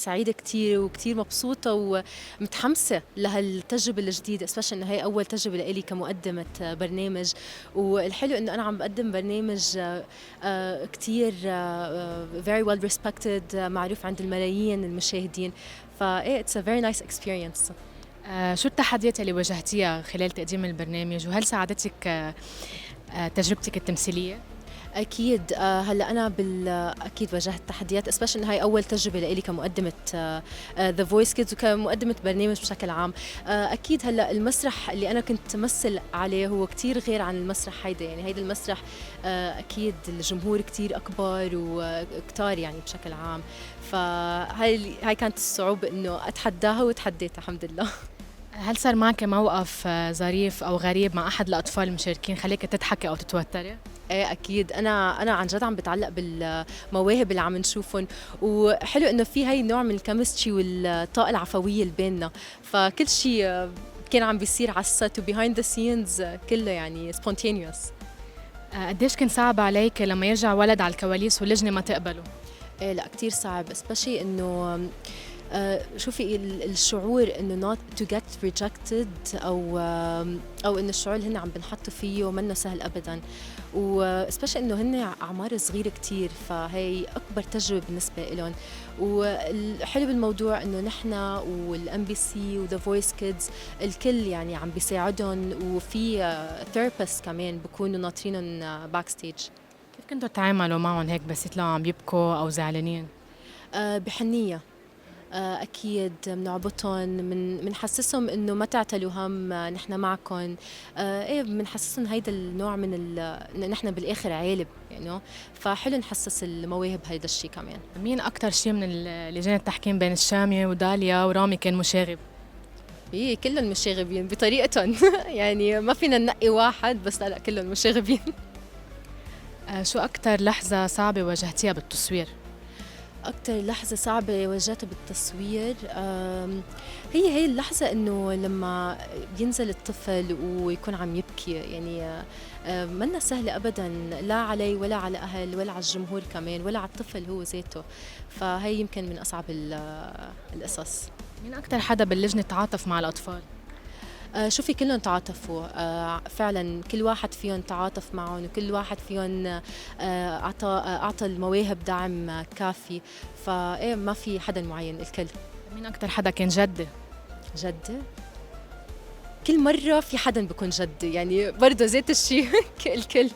سعيدة كتير وكتير مبسوطة ومتحمسة لهالتجربة الجديدة، especially إنه هي أول تجربة لإلي كمقدمة برنامج. والحلو إنه أنا عم بقدم برنامج كتير very well respected، معروف عند الملايين المشاهدين. فإيه it's a very nice experience. شو التحديات اللي واجهتيها خلال تقديم البرنامج وهل ساعدتك تجربتك التمثيلية؟ أكيد هلا أنا أكيد واجهت تحديات especially إن هاي أول تجربة لإلي كمقدمة The Voice Kids وكمقدمة برنامج بشكل عام. أكيد هلا المسرح اللي أنا كنت تمثل عليه هو كتير غير عن المسرح هيدا، يعني هيدا المسرح أكيد الجمهور كتير أكبر وكتار يعني بشكل عام. فهاي كانت الصعوبة إنه أتحداها وتحديتها الحمد لله. هل صار معك موقف ظريف أو غريب مع أحد الأطفال المشاركين خليك تضحكي أو تتوتري؟ ايه اكيد انا عن جد عم بتعلق بالمواهب اللي عم نشوفهم، وحلو انه في هاي النوع من الكيمستري والطاقه العفويه اللي بيننا، فكل شيء كان عم بيصير على الست وبيهايند ذا سينز كله يعني سبونتينيوس. قديش كان صعب عليك لما يرجع ولد على الكواليس واللجنة ما تقبله؟ ايه لا كتير صعب especially انه شوفي الشعور انه not to get rejected او انه الشعور اللي هن عم بنحطوا فيه منه سهل ابدا، وسبيشال انه هن اعمار صغيره كتير، فهي اكبر تجربه بالنسبه لهم. والحلو بالموضوع انه نحن والام بي سي وذا فويس كيدز الكل يعني عم بيساعدهم، وفي ثيرابيست كمان بكونوا ناطرينهم باك ستيج. كيف كنتوا تتعاملوا معهم هيك بس يطلعوا عم يبكوا أو زعلانين؟ بحنيه. أكيد بنعبطهم، بنحسسهم إنه ما تعتلوا هم، نحن معكم. إيه بنحسسهم هيدا النوع من إنه نحن بالآخر عيلة يعني. فحلو نحسس المواهب هيدا الشيء كمان. مين أكتر شيء من لجان التحكيم بين الشامية وداليا ورامي كان مشاغب؟ إيه كلهم مشاغبين بطريقتهم يعني ما فينا ننقي واحد بس، لا كلهم مشاغبين. شو أكتر لحظة صعبة واجهتيها بالتصوير؟ أكتر لحظة صعبة واجهتها بالتصوير هي اللحظة إنه لما ينزل الطفل ويكون عم يبكي، يعني منا سهلة أبدا، لا علي ولا على أهل ولا على الجمهور كمان ولا على الطفل هو ذاته. فهي يمكن من أصعب القصص. مين أكتر حدا باللجنة تعاطف مع الأطفال؟ شوفي كلهم تعاطفوا، فعلا كل واحد فيهم تعاطف معهم وكل واحد فيهم أعطى المواهب دعم كافي. فإيه ما في حدا معين، الكل. مين أكتر حدا كان جدي؟ جدي كل مرة في حدا بيكون جدي، يعني برضه ذات الشيء الكل.